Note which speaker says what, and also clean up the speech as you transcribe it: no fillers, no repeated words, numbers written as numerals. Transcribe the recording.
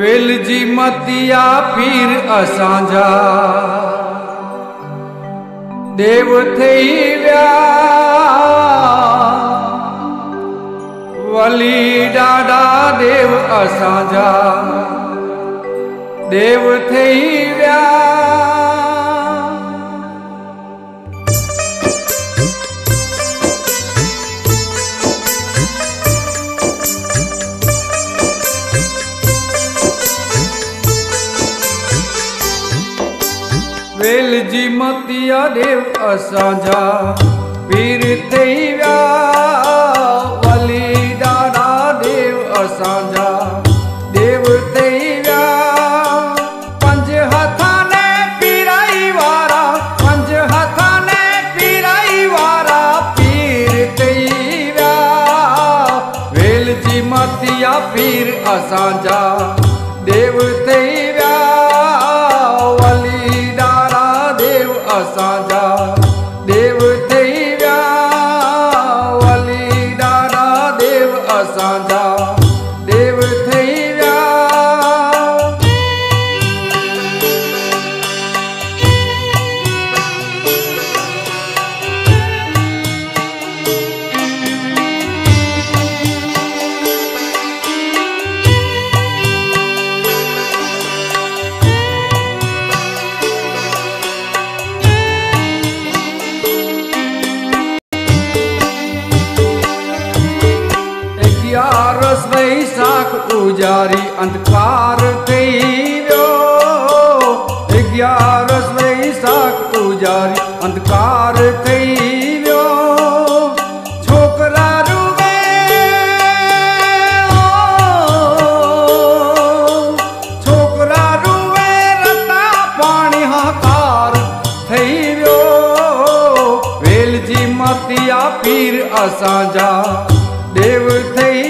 Speaker 1: वेलजी मतिया पीर असांजा देव थई विया वली ॾाढा देव असांजा देव थई विया। वेलजी मतिया देव असांजा पीर थई विया वली ॾाढा देव असांजा देव थई विया। पंज हथां ने पीराई वारा पंज हथां ने पीराई वारा पीर थई विया वेलजी मतिया पीर असांजा देव थई विया असांजा देव थई विया वली ॾाढा देव असांजा देव थई विया। ग्यारस वैसाख उजारी अंधकार थई वियो ग्यारस वैसाख उजारी अंधकार थई वियो। छोकरा रुवे छोकरा रुवे रता पाणी हाकार थई वियो वेलजी मतिया पीर असांजा देव थई